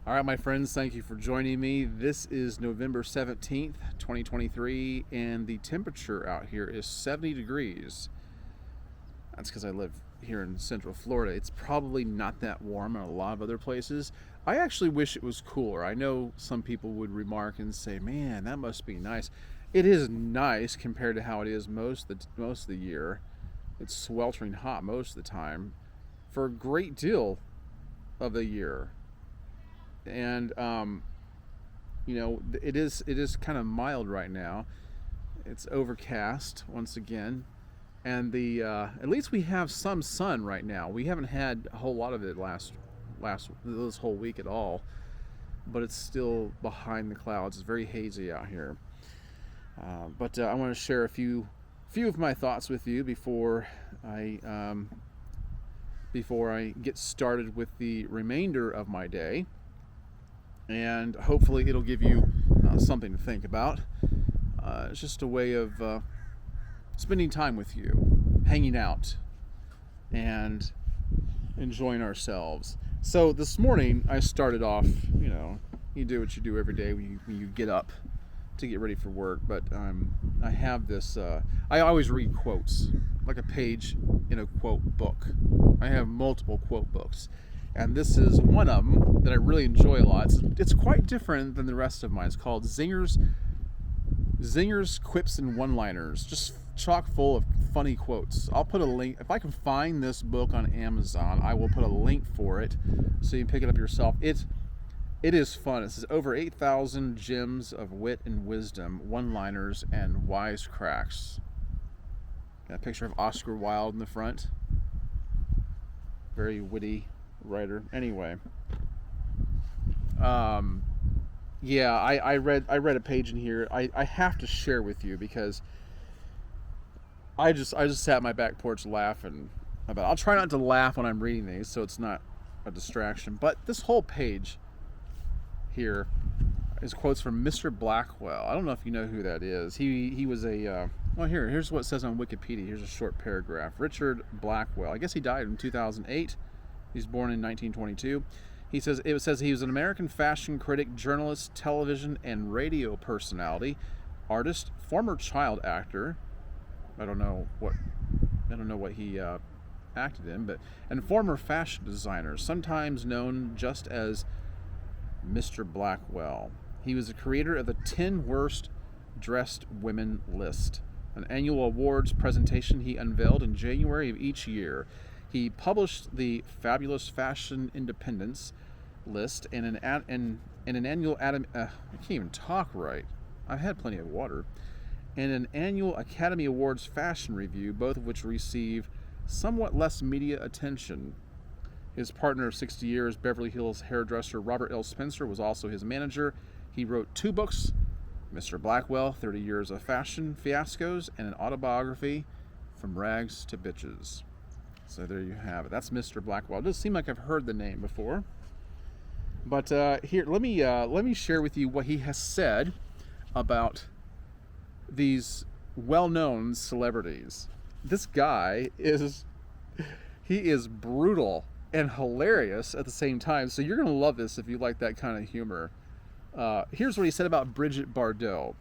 All right, my friends, thank you for joining me. This is November 17th, 2023, and the temperature out here is 70 degrees. That's because I live here in Central Florida. It's probably not that warm in a lot of other places. I actually wish it was cooler. I know some people would remark and say, man, that must be nice. It is nice compared to how it is most of the year. It's sweltering hot most of the time for a great deal of the year. And it is kind of mild right now. It's overcast once again, and the at least we have some sun right now. We haven't had a whole lot of it this whole week at all, but it's still behind the clouds. It's very hazy out here. But I want to share a few of my thoughts with you before I get started with the remainder of my day. And hopefully it'll give you something to think about. It's just a way of spending time with you, hanging out, and enjoying ourselves. So this morning I started off, you do what you do every day when you get up to get ready for work. But I have this, I always read quotes, like a page in a quote book. I have multiple quote books. And this is one of them that I really enjoy a lot. It's quite different than the rest of mine. It's called Zingers, Quips, and One-Liners. Just chock full of funny quotes. I'll put a link. If I can find this book on Amazon, I will put a link for it so you can pick it up yourself. It is fun. It says over 8,000 gems of wit and wisdom, one-liners, and wisecracks. Got a picture of Oscar Wilde in the front. Very witty writer. Anyway, I read a page in here. I have to share with you because I just sat on my back porch laughing about it. I'll try not to laugh when I'm reading these so it's not a distraction, but this whole page here is quotes from Mr. Blackwell. I don't know if you know who that is. He was a here's what it says on Wikipedia. Here's a short paragraph. Richard Blackwell. I guess he died in 2008. He was born in 1922. It says he was an American fashion critic, journalist, television and radio personality, artist, former child actor. I don't know what he acted in, and former fashion designer, sometimes known just as Mr. Blackwell. He was the creator of the 10 Worst Dressed Women list, an annual awards presentation he unveiled in January of each year. He published the Fabulous Fashion Independence list and an annual I can't even talk right. I've had plenty of water. And an annual Academy Awards fashion review, both of which receive somewhat less media attention. His partner of 60 years, Beverly Hills hairdresser Robert L. Spencer, was also his manager. He wrote 2 books, Mr. Blackwell, 30 Years of Fashion Fiascos, and an autobiography, From Rags to Bitches. So there you have it. That's Mr. Blackwell. It does seem like I've heard the name before. But here, let me share with you what he has said about these well-known celebrities. This guy is brutal and hilarious at the same time. So you're going to love this if you like that kind of humor. Here's what he said about Bridget Bardot,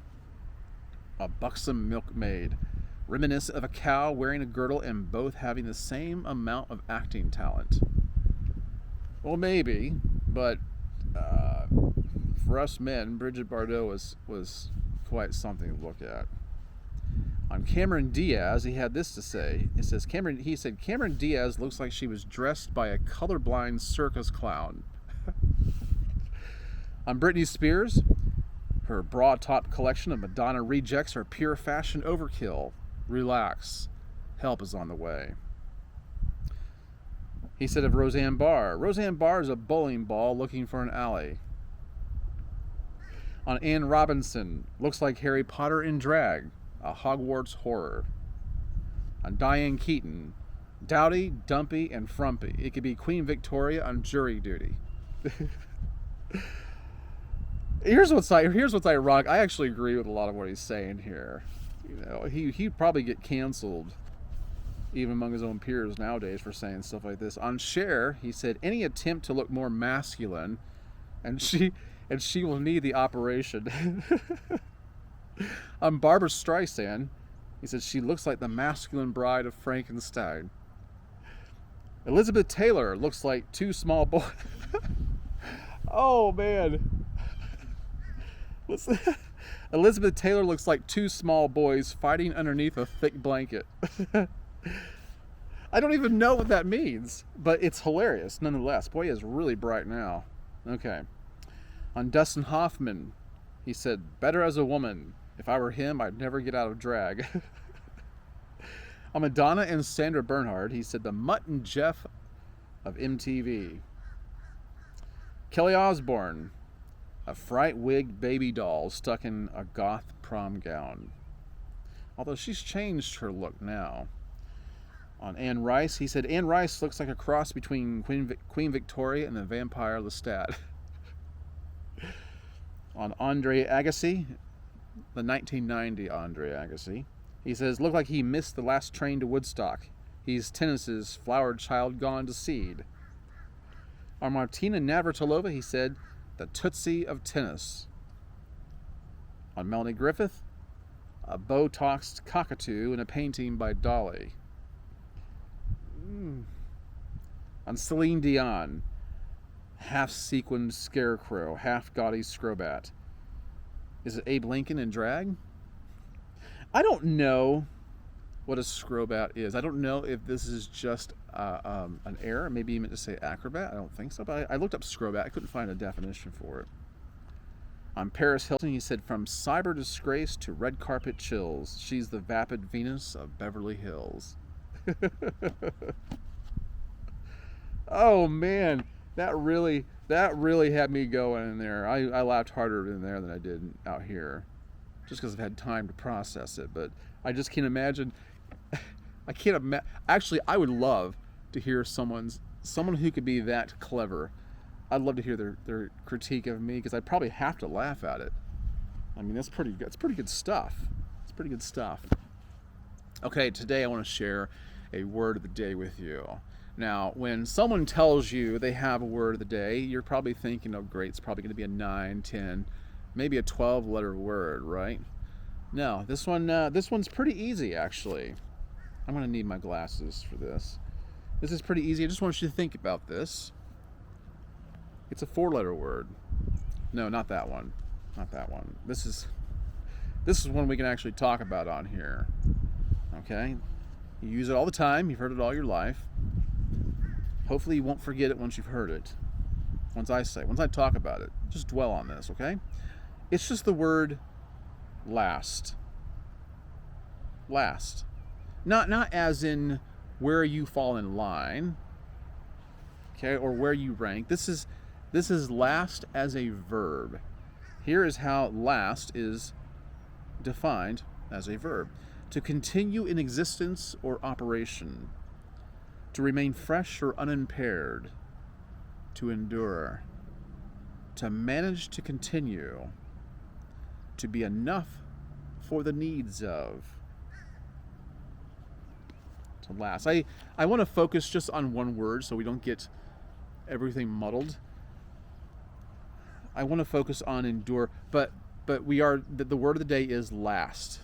a buxom milkmaid, reminiscent of a cow wearing a girdle and both having the same amount of acting talent. Well, maybe, but for us men, Bridget Bardot was quite something to look at. On Cameron Diaz, he had this to say. He said Cameron Diaz looks like she was dressed by a colorblind circus clown. On Britney Spears, her bra-top collection of Madonna rejects are pure fashion overkill. Relax. Help is on the way. He said of Roseanne Barr is a bowling ball looking for an alley. On Anne Robinson, looks like Harry Potter in drag, a Hogwarts horror. On Diane Keaton, dowdy, dumpy, and frumpy. It could be Queen Victoria on jury duty. Here's what's ironic. I actually agree with a lot of what he's saying here. He'd probably get canceled even among his own peers nowadays for saying stuff like this. On Cher, he said, any attempt to look more masculine and she will need the operation. Barbara Streisand, he said, she looks like the masculine bride of Frankenstein. Elizabeth Taylor looks like two small boys. Oh, man. Listen. Elizabeth Taylor looks like two small boys fighting underneath a thick blanket. I don't even know what that means, but it's hilarious nonetheless. Boy, he is really bright now. Okay. On Dustin Hoffman, he said, better as a woman. If I were him, I'd never get out of drag. On Madonna and Sandra Bernhard, he said, the Mutt and Jeff of MTV. Kelly Osbourne, a fright wig baby doll stuck in a goth prom gown. Although she's changed her look now. On Anne Rice, he said, Anne Rice looks like a cross between Queen Victoria and the vampire Lestat. On Andre Agassi, the 1990 Andre Agassi, he says, looked like he missed the last train to Woodstock. He's tennis's flowered child gone to seed. On Martina Navratilova, he said, the Tootsie of tennis. On Melanie Griffith, a Botoxed cockatoo in a painting by Dolly. On Celine Dion, half-sequined scarecrow, half-gaudy scrobat. Is it Abe Lincoln in drag? I don't know what a scrobat is. I don't know if this is just an error. Maybe you meant to say acrobat. I don't think so, but I looked up scrobat. I couldn't find a definition for it. On Paris Hilton, he said, from cyber disgrace to red carpet chills, she's the vapid Venus of Beverly Hills. Oh man, that really had me going in there. I laughed harder in there than I did out here, just because I've had time to process it. But I just can't imagine. I can't imagine. Actually, I would love to hear someone who could be that clever. I'd love to hear their critique of me, because I'd probably have to laugh at it. I mean, that's pretty good. It's pretty good stuff. It's pretty good stuff. Okay, today I want to share a word of the day with you. Now, when someone tells you they have a word of the day, you're probably thinking, oh great, it's probably going to be a 9, 10, maybe a 12-letter word, right? No, this one's pretty easy, actually. I'm going to need my glasses for this. This is pretty easy. I just want you to think about this. It's a 4-letter word. No, not that one. Not that one. This is one we can actually talk about on here. Okay? You use it all the time. You've heard it all your life. Hopefully you won't forget it once you've heard it. Once I talk about it. Just dwell on this, okay? It's just the word last. Last. Not as in where you fall in line, okay, or where you rank. This is last as a verb. Here is how last is defined as a verb. To continue in existence or operation. To remain fresh or unimpaired. To endure. To manage to continue. To be enough for the needs of. To last. I want to focus just on one word so we don't get everything muddled. I want to focus on endure, but the word of the day is last.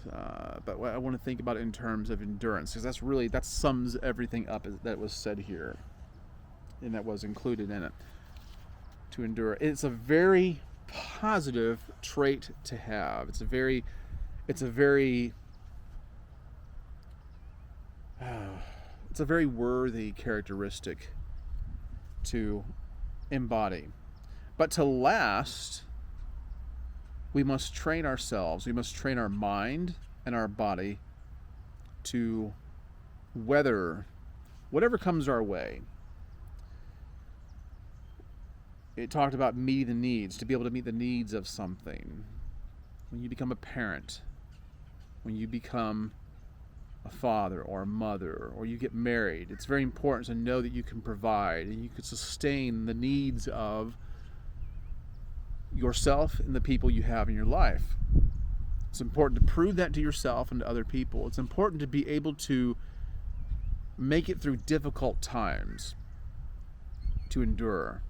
But I want to think about it in terms of endurance, because that sums everything up that was said here, and that was included in it. To endure. It's a very positive trait to have. It's a very worthy characteristic to embody. But to last, we must train ourselves. We must train our mind and our body to weather whatever comes our way. It talked about meeting the needs, to be able to meet the needs of something. When you become a parent, when you become a father or a mother, or you get married, it's very important to know that you can provide and you can sustain the needs of yourself and the people you have in your life. It's important to prove that to yourself and to other people. It's important to be able to make it through difficult times, to endure.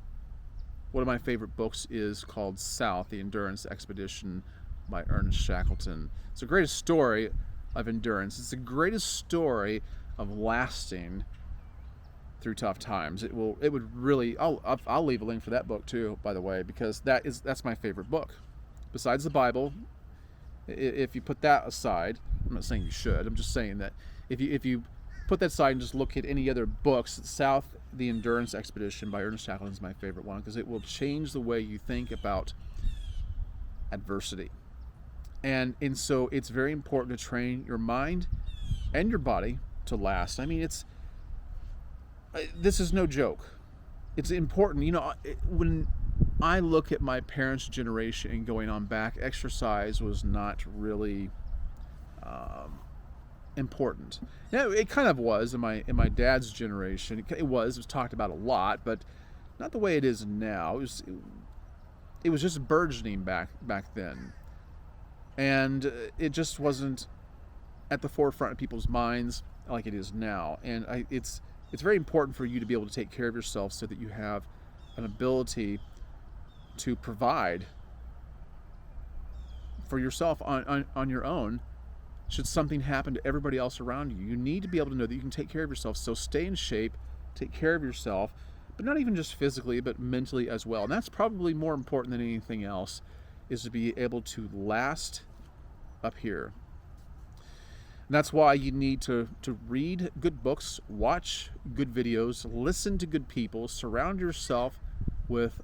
one of my favorite books is called South, The Endurance Expedition by Ernest Shackleton. It's the greatest story of endurance. It's the greatest story of lasting through tough times. It would really. I'll leave a link for that book too, by the way, because that's my favorite book. Besides the Bible, if you put that aside, I'm not saying you should. I'm just saying that if you put that aside and just look at any other books, South, The Endurance Expedition by Ernest Shackleton is my favorite one, because it will change the way you think about adversity. And so it's very important to train your mind and your body to last. I mean, this is no joke. It's important. When I look at my parents' generation and going on back, exercise was not really important. Now, it kind of was in my dad's generation. It was talked about a lot, but not the way it is now. It was just burgeoning back then, and it just wasn't at the forefront of people's minds like it is now. And it's very important for you to be able to take care of yourself so that you have an ability to provide for yourself on your own should something happen to everybody else around you. You need to be able to know that you can take care of yourself. So stay in shape, take care of yourself, but not even just physically, but mentally as well. And that's probably more important than anything else, is to be able to last up here. And that's why you need to read good books, watch good videos, listen to good people, surround yourself with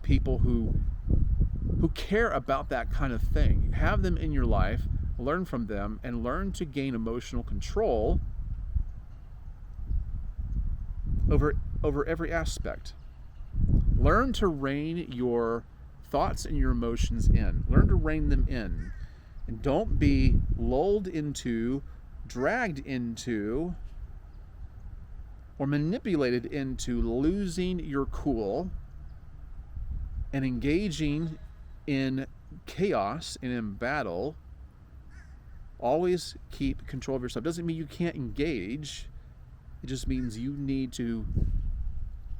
people who care about that kind of thing. Have them in your life, learn from them, and learn to gain emotional control over every aspect. Learn to rein your thoughts and your emotions in. Learn to rein them in. And don't be lulled into, dragged into, or manipulated into losing your cool and engaging in chaos and in battle. Always keep control of yourself. Doesn't mean you can't engage. It just means you need to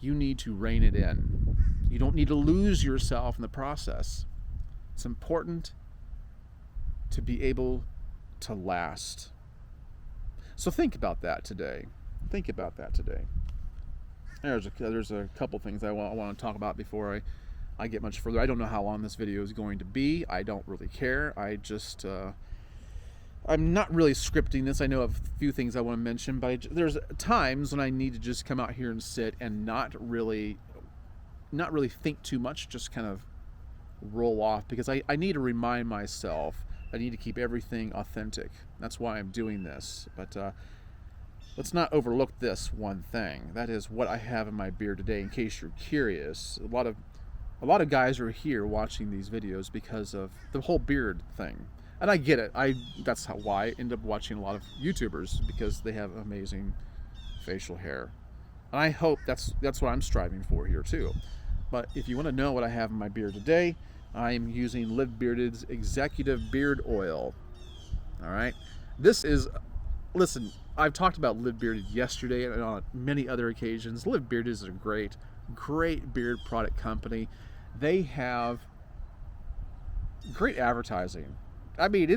rein it in. You don't need to lose yourself in the process. It's important to be able to last. So think about that today. Think about that today. There's a couple things I want to talk about before I get much further. I don't know how long this video is going to be. I don't really care. I'm not really scripting this. I know of a few things I want to mention, but there's times when I need to just come out here and sit and not really think too much, just kind of roll off, because I need to remind myself I need to keep everything authentic. That's why I'm doing this. But let's not overlook this one thing. That is what I have in my beard today, in case you're curious. A lot of guys are here watching these videos because of the whole beard thing. And I get it. That's why I end up watching a lot of YouTubers, because they have amazing facial hair. And I hope that's what I'm striving for here too. But if you want to know what I have in my beard today, I am using Live Bearded's Executive Beard Oil. All right. Listen, I've talked about Live Bearded yesterday and on many other occasions. Live Bearded is a great beard product company. They have great advertising. I mean,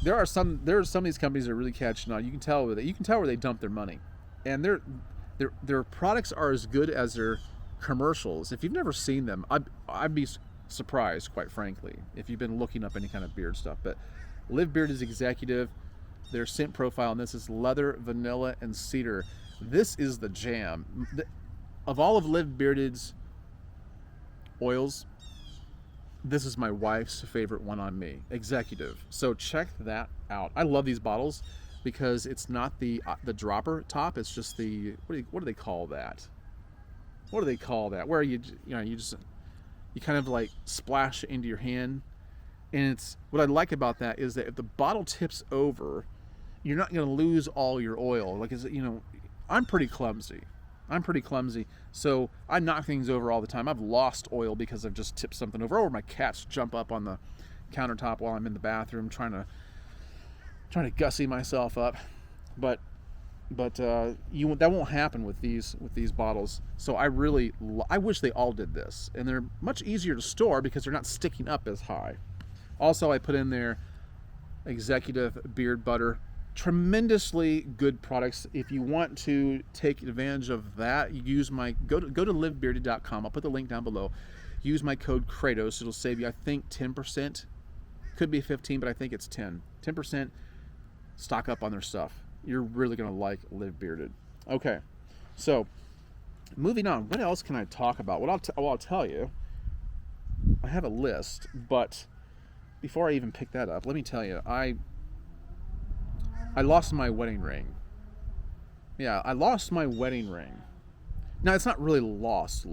there are some of these companies that are really catching on. You can tell where they dump their money, and their products are as good as their commercials. If you've never seen them, I'd be surprised, quite frankly, if you've been looking up any kind of beard stuff. But Live Beard is Executive. Their scent profile on this is leather, vanilla, and cedar. This is the jam. Of all of Live Bearded's oils, this is my wife's favorite one on me, Executive. So check that out. I love these bottles because it's not the dropper top. It's just the what do they call that? What do they call that? Where you kind of like splash it into your hand. And it's what I like about that is that if the bottle tips over, you're not going to lose all your oil. Like, I'm pretty clumsy. So I knock things over all the time. I've lost oil because I've just tipped something over, or my cats jump up on the countertop while I'm in the bathroom trying to gussy myself up. But but that won't happen with these bottles. So I wish they all did this, and they're much easier to store because they're not sticking up as high. Also, I put in there Executive Beard Butter. Tremendously good products. If you want to take advantage of that, you use my go to livebearded.com. I'll put the link down below. Use my code Kratos. It'll save you, I think, 10%. Could be 15, but I think it's 10%. Stock up on their stuff. You're really gonna like Live Bearded. Okay, so moving on. What else can I talk about? I'll tell you. I have a list, but before I even pick that up, let me tell you, I lost my wedding ring. Yeah, I lost my wedding ring. Now it's not really lost.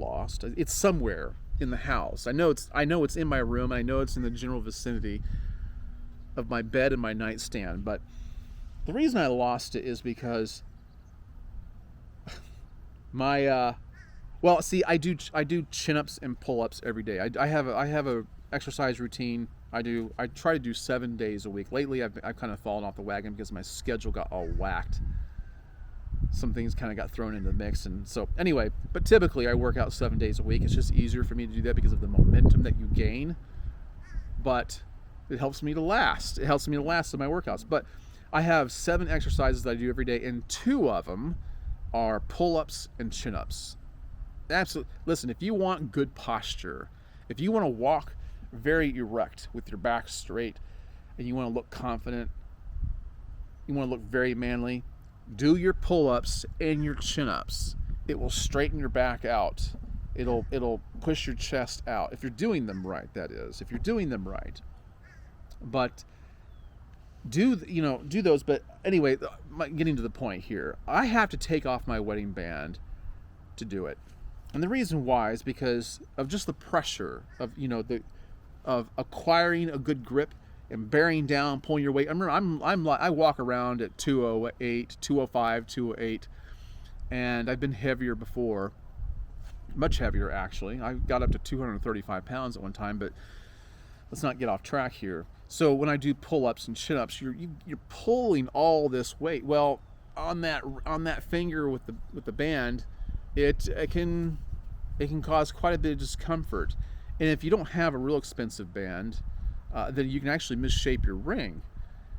It's somewhere in the house. I know it's in my room. I know it's in the general vicinity of my bed and my nightstand. But the reason I lost it is because my I do chin-ups and pull-ups every day. I have a exercise routine. I try to do 7 days a week. Lately, I've kind of fallen off the wagon because my schedule got all whacked. Some things kind of got thrown into the mix, and so anyway. But typically, I work out 7 days a week. It's just easier for me to do that because of the momentum that you gain. But it helps me to last. It helps me to last in my workouts. But I have 7 exercises that I do every day, and 2 of them are pull-ups and chin-ups. Absolutely. Listen, if you want good posture, if you want to walk very erect with your back straight, and you want to look confident, you want to look very manly, do your pull-ups and your chin-ups. It will straighten your back out. It'll push your chest out if you're doing them right. That is, if you're doing them right. But do those. But anyway, getting to the point here, I have to take off my wedding band to do it, and the reason why is because of just the pressure of acquiring a good grip and bearing down, pulling your weight. I walk around at 208, 205, 208, and I've been heavier before, much heavier actually. I got up to 235 pounds at one time, but let's not get off track here. So when I do pull-ups and chin-ups, you're pulling all this weight. Well, on that finger with the band, it can cause quite a bit of discomfort. And if you don't have a real expensive band, then you can actually misshape your ring.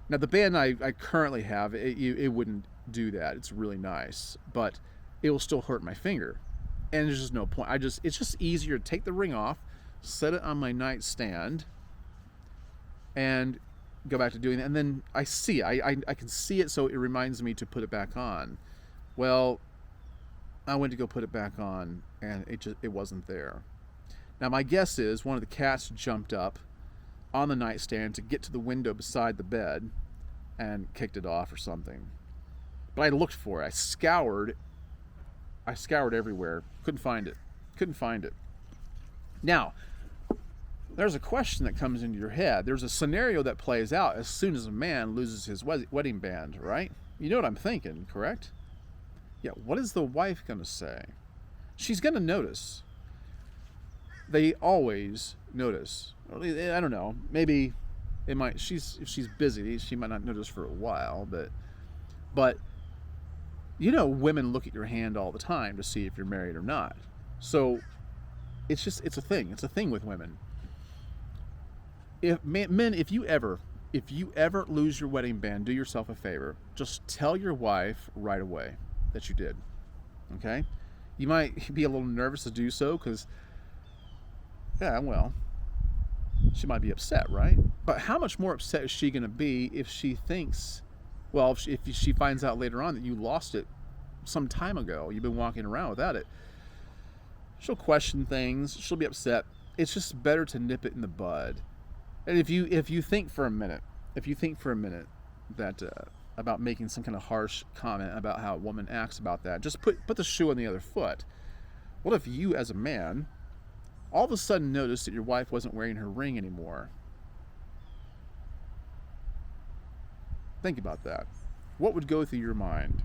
Now, the band I currently have, it wouldn't do that. It's really nice, but it will still hurt my finger. And there's just no point. It's just easier to take the ring off, set it on my nightstand, and go back to doing it. And then I can see it, so it reminds me to put it back on. Well, I went to go put it back on, and it wasn't there. Now, my guess is one of the cats jumped up on the nightstand to get to the window beside the bed and kicked it off or something. But I looked for it. I scoured everywhere. Couldn't find it. Now, there's a question that comes into your head. There's a scenario that plays out as soon as a man loses his wedding band, right? You know what I'm thinking, correct? Yeah, what is the wife going to say? She's going to notice. They always notice. I don't know. Maybe it might. If she's busy, she might not notice for a while. But women look at your hand all the time to see if you're married or not. So it's a thing. It's a thing with women. If you ever lose your wedding band, do yourself a favor. Just tell your wife right away that you did. Okay? You might be a little nervous to do so because, yeah, well, she might be upset, right? But how much more upset is she going to be if she thinks, well, if she finds out later on that you lost it some time ago, you've been walking around without it? She'll question things. She'll be upset. It's just better to nip it in the bud. And if you think for a minute that about making some kind of harsh comment about how a woman acts about that, just put the shoe on the other foot. What if you, as a man, all of a sudden noticed that your wife wasn't wearing her ring anymore? Think about that. What would go through your mind?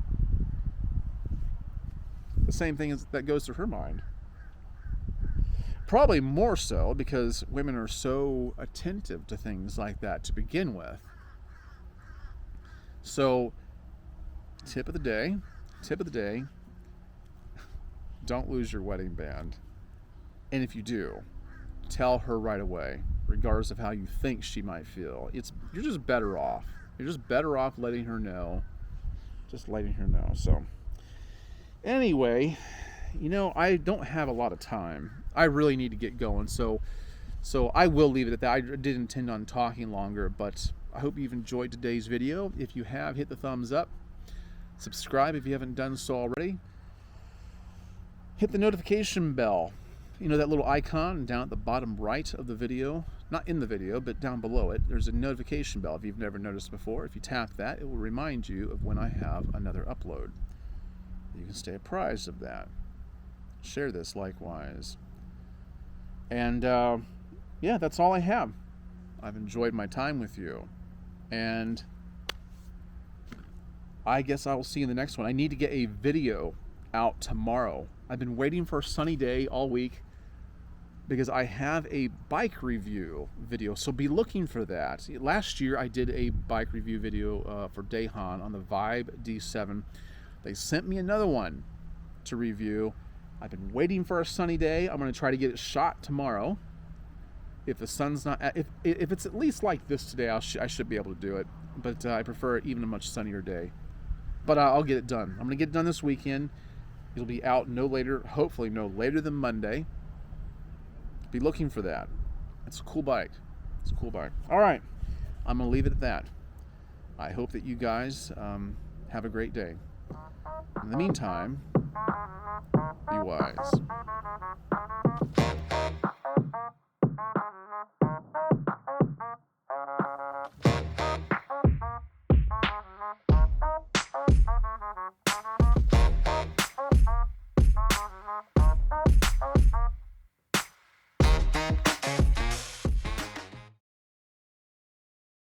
The same thing that goes through her mind. Probably more so because women are so attentive to things like that to begin with. So Tip of the day. Tip of the day. Don't lose your wedding band. And if you do, tell her right away, regardless of how you think she might feel. You're just better off. You're just better off letting her know. Just letting her know. So, anyway, I don't have a lot of time. I really need to get going. So I will leave it at that. I did intend on talking longer, but I hope you've enjoyed today's video. If you have, hit the thumbs up. Subscribe if you haven't done so already. Hit the notification bell. That little icon down at the bottom right of the video, not in the video, but down below it, there's a notification bell. If you've never noticed before, if you tap that, it will remind you of when I have another upload. You can stay apprised of that. Share this likewise. And yeah, that's all I have. I've enjoyed my time with you. And I guess I will see you in the next one. I need to get a video out tomorrow. I've been waiting for a sunny day all week because I have a bike review video, so be looking for that. Last year I did a bike review video for Dahan on the Vibe D7. They sent me another one to review. I've been waiting for a sunny day. I'm going to try to get it shot tomorrow. If the sun's not, if it's at least like this today, I should be able to do it. But I prefer even a much sunnier day. But I'll get it done. I'm going to get it done this weekend. It'll be out hopefully no later than Monday. Be looking for that. It's a cool bike. All right. I'm going to leave it at that. I hope that you guys have a great day. In the meantime, be wise.